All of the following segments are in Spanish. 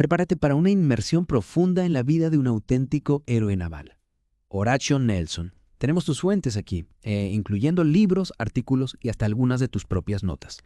prepárate para una inmersión profunda en la vida de un auténtico héroe naval. Horatio Nelson. Tenemos tus fuentes aquí, incluyendo libros, artículos y hasta algunas de tus propias notas.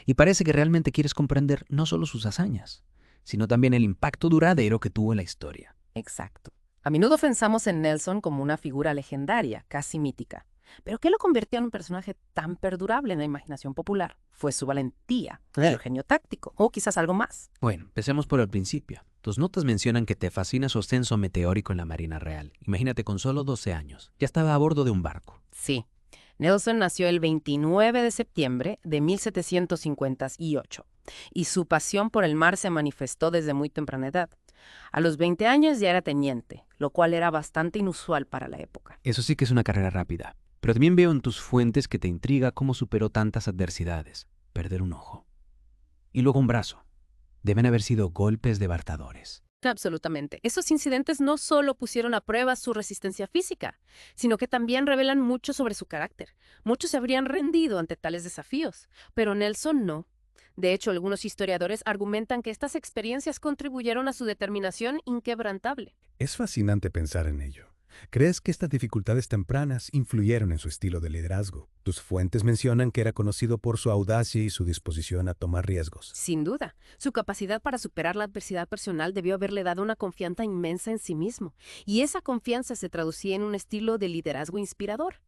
Y parece que realmente quieres comprender no solo sus hazañas, sino también el impacto duradero que tuvo en la historia. Exacto. A menudo pensamos en Nelson como una figura legendaria, casi mítica. Pero ¿qué lo convirtió en un personaje tan perdurable en la imaginación popular? Fue su valentía, su genio táctico, o quizás algo más. Bueno, empecemos por el principio. Tus notas mencionan que te fascina su ascenso meteórico en la Marina Real. Imagínate, con solo 12 años. Ya estaba a bordo de un barco. Sí. Nelson nació el 29 de septiembre de 1758 y su pasión por el mar se manifestó desde muy temprana edad. A los 20 años ya era teniente, lo cual era bastante inusual para la época. Eso sí que es una carrera rápida. Pero también veo en tus fuentes que te intriga cómo superó tantas adversidades. Perder un ojo. Y luego un brazo. Deben haber sido golpes devastadores. Absolutamente. Esos incidentes no solo pusieron a prueba su resistencia física, sino que también revelan mucho sobre su carácter. Muchos se habrían rendido ante tales desafíos, pero Nelson no. De hecho, algunos historiadores argumentan que estas experiencias contribuyeron a su determinación inquebrantable. Es fascinante pensar en ello. ¿Crees que estas dificultades tempranas influyeron en su estilo de liderazgo? Tus fuentes mencionan que era conocido por su audacia y su disposición a tomar riesgos. Sin duda, su capacidad para superar la adversidad personal debió haberle dado una confianza inmensa en sí mismo, y esa confianza se traducía en un estilo de liderazgo inspirador.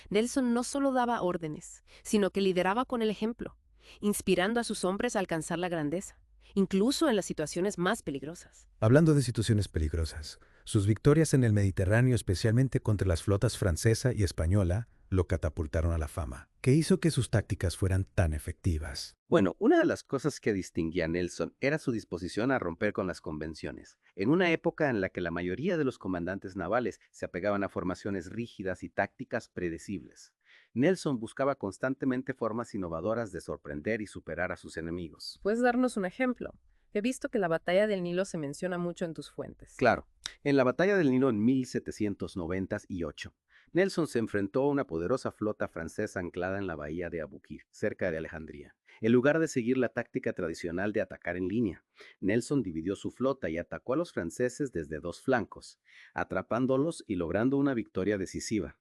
Nelson no solo daba órdenes, sino que lideraba con el ejemplo, inspirando a sus hombres a alcanzar la grandeza, incluso en las situaciones más peligrosas. Hablando de situaciones peligrosas, sus victorias en el Mediterráneo, especialmente contra las flotas francesa y española, lo catapultaron a la fama. ¿Qué hizo que sus tácticas fueran tan efectivas? Bueno, una de las cosas que distinguía a Nelson era su disposición a romper con las convenciones. En una época en la que la mayoría de los comandantes navales se apegaban a formaciones rígidas y tácticas predecibles, Nelson buscaba constantemente formas innovadoras de sorprender y superar a sus enemigos. ¿Puedes darnos un ejemplo? He visto que la batalla del Nilo se menciona mucho en tus fuentes. Claro, en la batalla del Nilo en 1798, Nelson se enfrentó a una poderosa flota francesa anclada en la bahía de Abukir, cerca de Alejandría. En lugar de seguir la táctica tradicional de atacar en línea, Nelson dividió su flota y atacó a los franceses desde dos flancos, atrapándolos y logrando una victoria decisiva.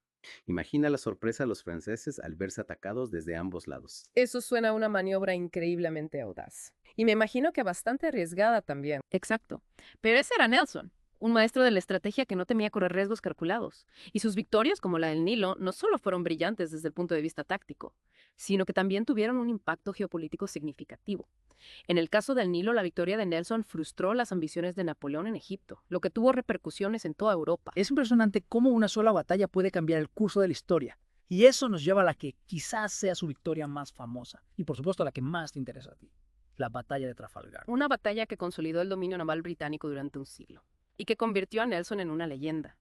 Imagina la sorpresa de los franceses al verse atacados desde ambos lados. Eso suena a una maniobra increíblemente audaz. Y me imagino que bastante arriesgada también. Exacto. Pero ese era Nelson, un maestro de la estrategia que no temía correr riesgos calculados. Y sus victorias, como la del Nilo, no solo fueron brillantes desde el punto de vista táctico, sino que también tuvieron un impacto geopolítico significativo. En el caso del Nilo, la victoria de Nelson frustró las ambiciones de Napoleón en Egipto, lo que tuvo repercusiones en toda Europa. Es impresionante cómo una sola batalla puede cambiar el curso de la historia. Y eso nos lleva a la que quizás sea su victoria más famosa. Y por supuesto a la que más te interesa a ti. La batalla de Trafalgar. Una batalla que consolidó el dominio naval británico durante un siglo y que convirtió a Nelson en una leyenda.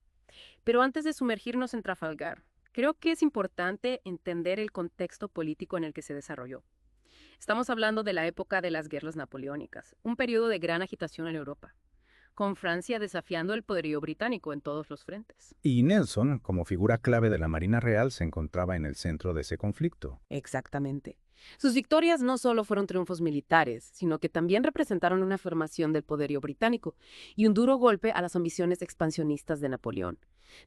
Pero antes de sumergirnos en Trafalgar, creo que es importante entender el contexto político en el que se desarrolló. Estamos hablando de la época de las guerras napoleónicas, un periodo de gran agitación en Europa, con Francia desafiando el poderío británico en todos los frentes. Y Nelson, como figura clave de la Marina Real, se encontraba en el centro de ese conflicto. Exactamente. Sus victorias no solo fueron triunfos militares, sino que también representaron una afirmación del poderío británico y un duro golpe a las ambiciones expansionistas de Napoleón.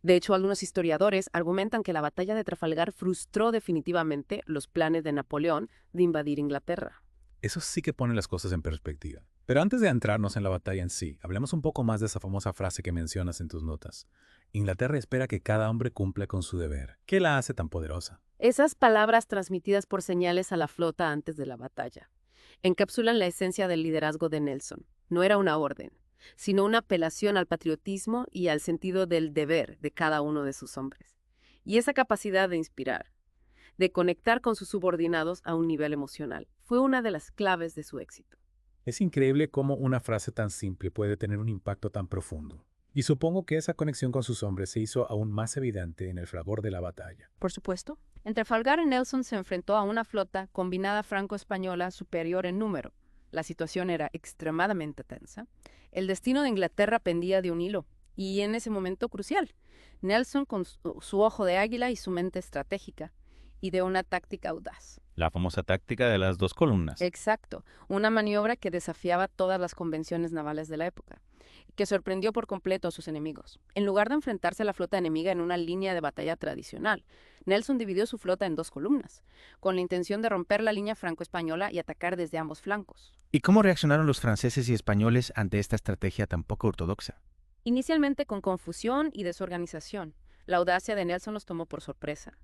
De hecho, algunos historiadores argumentan que la batalla de Trafalgar frustró definitivamente los planes de Napoleón de invadir Inglaterra. Eso sí que pone las cosas en perspectiva. Pero antes de adentrarnos en la batalla en sí, hablemos un poco más de esa famosa frase que mencionas en tus notas. Inglaterra espera que cada hombre cumpla con su deber. ¿Qué la hace tan poderosa? Esas palabras transmitidas por señales a la flota antes de la batalla encapsulan la esencia del liderazgo de Nelson. No era una orden, sino una apelación al patriotismo y al sentido del deber de cada uno de sus hombres. Y esa capacidad de inspirar, de conectar con sus subordinados a un nivel emocional, fue una de las claves de su éxito. Es increíble cómo una frase tan simple puede tener un impacto tan profundo. Y supongo que esa conexión con sus hombres se hizo aún más evidente en el fragor de la batalla. Por supuesto. En Trafalgar, Nelson se enfrentó a una flota combinada franco-española superior en número. La situación era extremadamente tensa. El destino de Inglaterra pendía de un hilo, y en ese momento crucial, Nelson, con su ojo de águila y su mente estratégica, ideó una táctica audaz. La famosa táctica de las 2 columnas. Exacto, una maniobra que desafiaba todas las convenciones navales de la época, que sorprendió por completo a sus enemigos. En lugar de enfrentarse a la flota enemiga en una línea de batalla tradicional, Nelson dividió su flota en 2 columnas, con la intención de romper la línea franco-española y atacar desde ambos flancos. ¿Y cómo reaccionaron los franceses y españoles ante esta estrategia tan poco ortodoxa? Inicialmente con confusión y desorganización, la audacia de Nelson los tomó por sorpresa.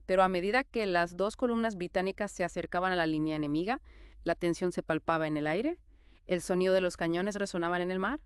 Pero a medida que las 2 columnas británicas se acercaban a la línea enemiga, la tensión se palpaba en el aire, el sonido de los cañones resonaba en el mar,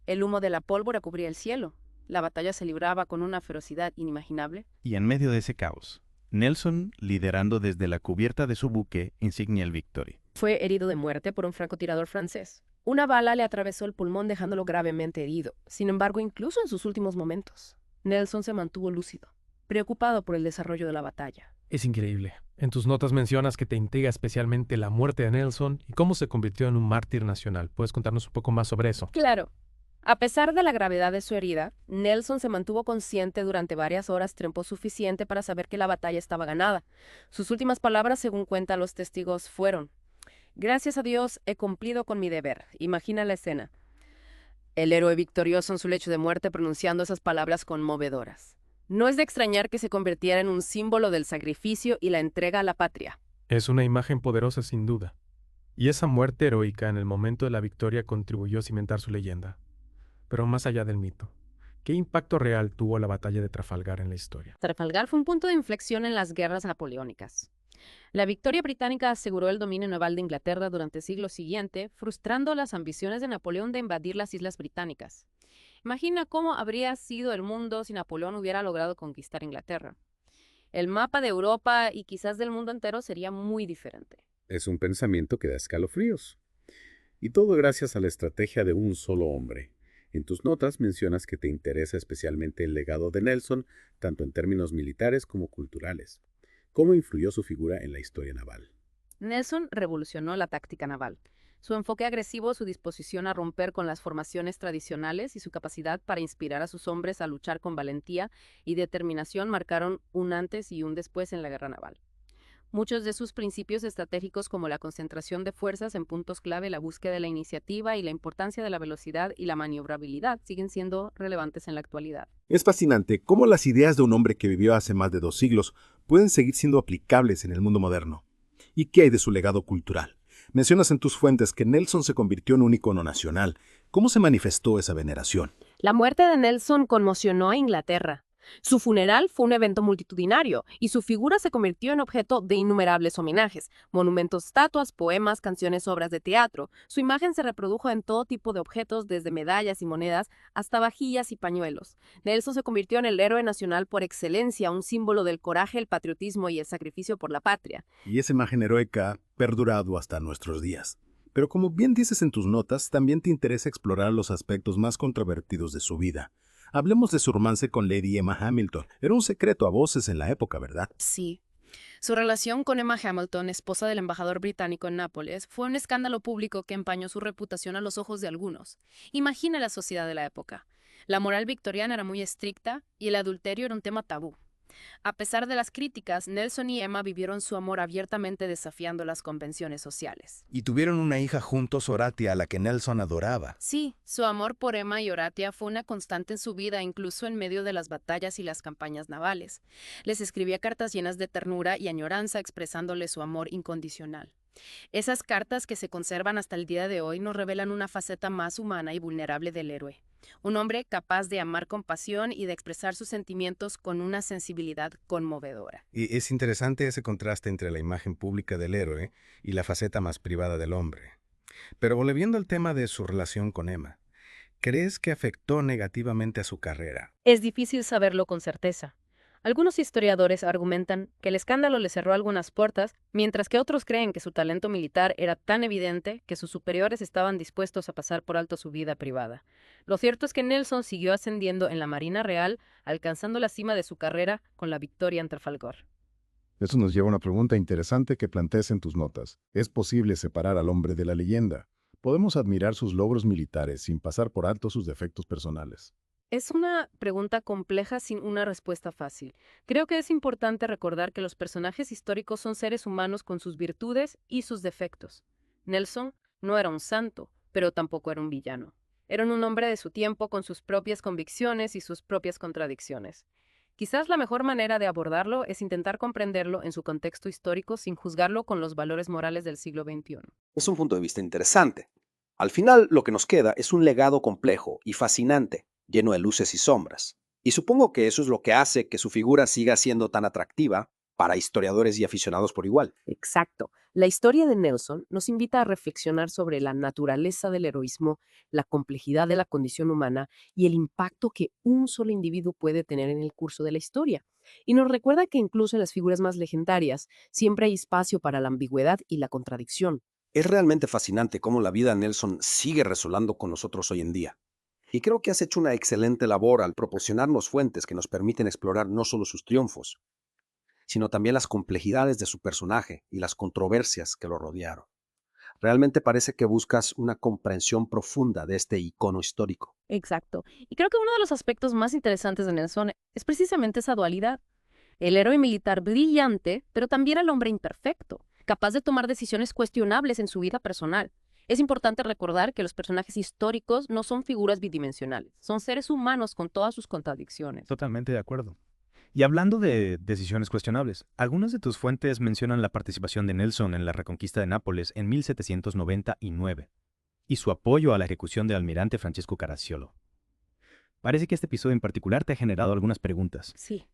el humo de la pólvora cubría el cielo. La batalla se libraba con una ferocidad inimaginable. Y en medio de ese caos, Nelson, liderando desde la cubierta de su buque, insignia el Victory. Fue herido de muerte por un francotirador francés. Una bala le atravesó el pulmón dejándolo gravemente herido. Sin embargo, incluso en sus últimos momentos, Nelson se mantuvo lúcido, preocupado por el desarrollo de la batalla. Es increíble. En tus notas mencionas que te intriga especialmente la muerte de Nelson y cómo se convirtió en un mártir nacional. ¿Puedes contarnos un poco más sobre eso? Claro. A pesar de la gravedad de su herida, Nelson se mantuvo consciente durante varias horas, tiempo suficiente para saber que la batalla estaba ganada. Sus últimas palabras, según cuentan los testigos, fueron: «Gracias a Dios he cumplido con mi deber». Imagina la escena. El héroe victorioso en su lecho de muerte pronunciando esas palabras conmovedoras. No es de extrañar que se convirtiera en un símbolo del sacrificio y la entrega a la patria. Es una imagen poderosa sin duda. Y esa muerte heroica en el momento de la victoria contribuyó a cimentar su leyenda. Pero más allá del mito, ¿qué impacto real tuvo la batalla de Trafalgar en la historia? Trafalgar fue un punto de inflexión en las guerras napoleónicas. La victoria británica aseguró el dominio naval de Inglaterra durante el siglo siguiente, frustrando las ambiciones de Napoleón de invadir las islas británicas. Imagina cómo habría sido el mundo si Napoleón hubiera logrado conquistar Inglaterra. El mapa de Europa y quizás del mundo entero sería muy diferente. Es un pensamiento que da escalofríos. Y todo gracias a la estrategia de un solo hombre. En tus notas mencionas que te interesa especialmente el legado de Nelson, tanto en términos militares como culturales. ¿Cómo influyó su figura en la historia naval? Nelson revolucionó la táctica naval. Su enfoque agresivo, su disposición a romper con las formaciones tradicionales y su capacidad para inspirar a sus hombres a luchar con valentía y determinación marcaron un antes y un después en la guerra naval. Muchos de sus principios estratégicos, como la concentración de fuerzas en puntos clave, la búsqueda de la iniciativa y la importancia de la velocidad y la maniobrabilidad, siguen siendo relevantes en la actualidad. Es fascinante cómo las ideas de un hombre que vivió hace más de 2 siglos pueden seguir siendo aplicables en el mundo moderno. ¿Y qué hay de su legado cultural? Mencionas en tus fuentes que Nelson se convirtió en un icono nacional. ¿Cómo se manifestó esa veneración? La muerte de Nelson conmocionó a Inglaterra. Su funeral fue un evento multitudinario y su figura se convirtió en objeto de innumerables homenajes, monumentos, estatuas, poemas, canciones, obras de teatro. Su imagen se reprodujo en todo tipo de objetos, desde medallas y monedas hasta vajillas y pañuelos. Nelson se convirtió en el héroe nacional por excelencia, un símbolo del coraje, el patriotismo y el sacrificio por la patria. Y esa imagen heroica ha perdurado hasta nuestros días. Pero como bien dices en tus notas, también te interesa explorar los aspectos más controvertidos de su vida. Hablemos de su romance con Lady Emma Hamilton. Era un secreto a voces en la época, ¿verdad? Sí. Su relación con Emma Hamilton, esposa del embajador británico en Nápoles, fue un escándalo público que empañó su reputación a los ojos de algunos. Imagina la sociedad de la época. La moral victoriana era muy estricta y el adulterio era un tema tabú. A pesar de las críticas, Nelson y Emma vivieron su amor abiertamente, desafiando las convenciones sociales. Y tuvieron una hija juntos, Horatia, a la que Nelson adoraba. Sí, su amor por Emma y Horatia fue una constante en su vida, incluso en medio de las batallas y las campañas navales. Les escribía cartas llenas de ternura y añoranza, expresándole su amor incondicional. Esas cartas, que se conservan hasta el día de hoy, nos revelan una faceta más humana y vulnerable del héroe. Un hombre capaz de amar con pasión y de expresar sus sentimientos con una sensibilidad conmovedora. Y es interesante ese contraste entre la imagen pública del héroe y la faceta más privada del hombre. Pero volviendo al tema de su relación con Emma, ¿crees que afectó negativamente a su carrera? Es difícil saberlo con certeza. Algunos historiadores argumentan que el escándalo le cerró algunas puertas, mientras que otros creen que su talento militar era tan evidente que sus superiores estaban dispuestos a pasar por alto su vida privada. Lo cierto es que Nelson siguió ascendiendo en la Marina Real, alcanzando la cima de su carrera con la victoria en Trafalgar. Eso nos lleva a una pregunta interesante que planteas en tus notas. ¿Es posible separar al hombre de la leyenda? Podemos admirar sus logros militares sin pasar por alto sus defectos personales. Es una pregunta compleja sin una respuesta fácil. Creo que es importante recordar que los personajes históricos son seres humanos con sus virtudes y sus defectos. Nelson no era un santo, pero tampoco era un villano. Era un hombre de su tiempo con sus propias convicciones y sus propias contradicciones. Quizás la mejor manera de abordarlo es intentar comprenderlo en su contexto histórico sin juzgarlo con los valores morales del siglo XXI. Es un punto de vista interesante. Al final, lo que nos queda es un legado complejo y fascinante, lleno de luces y sombras. Y supongo que eso es lo que hace que su figura siga siendo tan atractiva para historiadores y aficionados por igual. Exacto. La historia de Nelson nos invita a reflexionar sobre la naturaleza del heroísmo, la complejidad de la condición humana y el impacto que un solo individuo puede tener en el curso de la historia. Y nos recuerda que incluso en las figuras más legendarias siempre hay espacio para la ambigüedad y la contradicción. Es realmente fascinante cómo la vida de Nelson sigue resonando con nosotros hoy en día. Y creo que has hecho una excelente labor al proporcionarnos fuentes que nos permiten explorar no solo sus triunfos, sino también las complejidades de su personaje y las controversias que lo rodearon. Realmente parece que buscas una comprensión profunda de este icono histórico. Exacto. Y creo que uno de los aspectos más interesantes de Nelson es precisamente esa dualidad. El héroe militar brillante, pero también el hombre imperfecto, capaz de tomar decisiones cuestionables en su vida personal. Es importante recordar que los personajes históricos no son figuras bidimensionales, son seres humanos con todas sus contradicciones. Totalmente de acuerdo. Y hablando de decisiones cuestionables, algunas de tus fuentes mencionan la participación de Nelson en la reconquista de Nápoles en 1799 y su apoyo a la ejecución del almirante Francesco Caracciolo. Parece que este episodio en particular te ha generado algunas preguntas. Sí.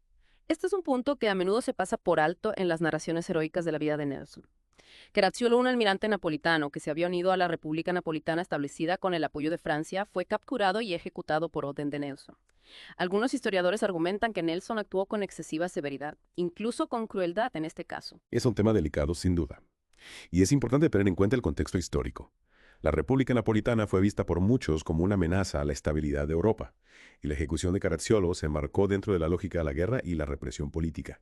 Este es un punto que a menudo se pasa por alto en las narraciones heroicas de la vida de Nelson. Caracciolo, un almirante napolitano que se había unido a la República Napolitana establecida con el apoyo de Francia, fue capturado y ejecutado por orden de Nelson. Algunos historiadores argumentan que Nelson actuó con excesiva severidad, incluso con crueldad en este caso. Es un tema delicado, sin duda. Y es importante tener en cuenta el contexto histórico. La República Napolitana fue vista por muchos como una amenaza a la estabilidad de Europa, y la ejecución de Caracciolo se enmarcó dentro de la lógica de la guerra y la represión política.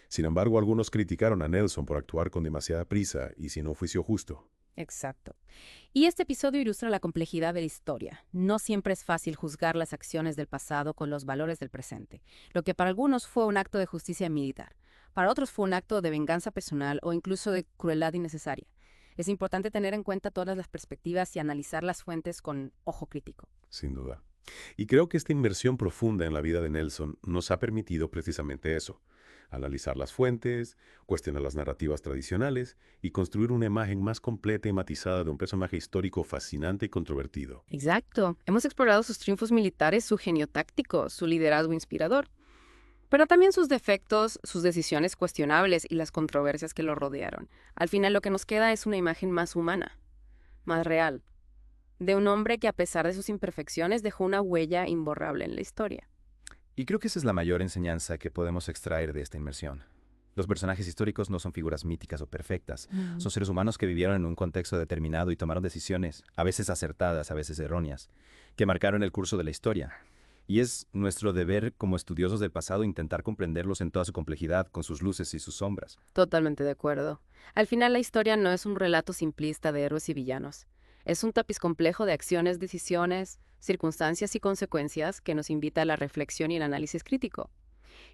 Sin embargo, algunos criticaron a Nelson por actuar con demasiada prisa y sin un juicio justo. Exacto. Y este episodio ilustra la complejidad de la historia. No siempre es fácil juzgar las acciones del pasado con los valores del presente. Lo que para algunos fue un acto de justicia militar, para otros fue un acto de venganza personal o incluso de crueldad innecesaria. Es importante tener en cuenta todas las perspectivas y analizar las fuentes con ojo crítico. Sin duda. Y creo que esta inmersión profunda en la vida de Nelson nos ha permitido precisamente eso: analizar las fuentes, cuestionar las narrativas tradicionales y construir una imagen más completa y matizada de un personaje histórico fascinante y controvertido. Exacto. Hemos explorado sus triunfos militares, su genio táctico, su liderazgo inspirador, pero también sus defectos, sus decisiones cuestionables y las controversias que lo rodearon. Al final lo que nos queda es una imagen más humana, más real, de un hombre que a pesar de sus imperfecciones dejó una huella imborrable en la historia. Y creo que esa es la mayor enseñanza que podemos extraer de esta inmersión. Los personajes históricos no son figuras míticas o perfectas. Son seres humanos que vivieron en un contexto determinado y tomaron decisiones, a veces acertadas, a veces erróneas, que marcaron el curso de la historia. Y es nuestro deber como estudiosos del pasado intentar comprenderlos en toda su complejidad, con sus luces y sus sombras. Totalmente de acuerdo. Al final la historia no es un relato simplista de héroes y villanos. Es un tapiz complejo de acciones, decisiones, circunstancias y consecuencias que nos invita a la reflexión y el análisis crítico.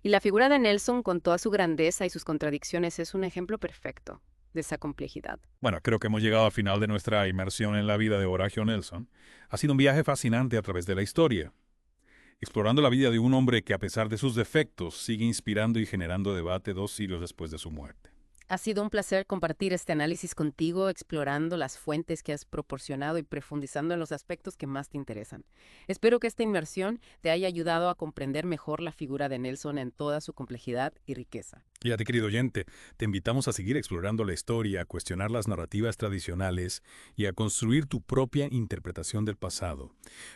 Y la figura de Nelson, con toda su grandeza y sus contradicciones, es un ejemplo perfecto de esa complejidad. Bueno, creo que hemos llegado al final de nuestra inmersión en la vida de Horatio Nelson. Ha sido un viaje fascinante a través de la historia, explorando la vida de un hombre que, a pesar de sus defectos, sigue inspirando y generando debate 2 siglos después de su muerte. Ha sido un placer compartir este análisis contigo, explorando las fuentes que has proporcionado y profundizando en los aspectos que más te interesan. Espero que esta inmersión te haya ayudado a comprender mejor la figura de Nelson en toda su complejidad y riqueza. Y a ti, querido oyente, te invitamos a seguir explorando la historia, a cuestionar las narrativas tradicionales y a construir tu propia interpretación del pasado.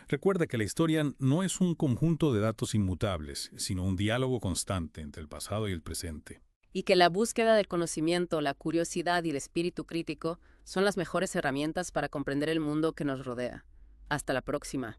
Recuerda que la historia no es un conjunto de datos inmutables, sino un diálogo constante entre el pasado y el presente. Y que la búsqueda del conocimiento, la curiosidad y el espíritu crítico son las mejores herramientas para comprender el mundo que nos rodea. Hasta la próxima.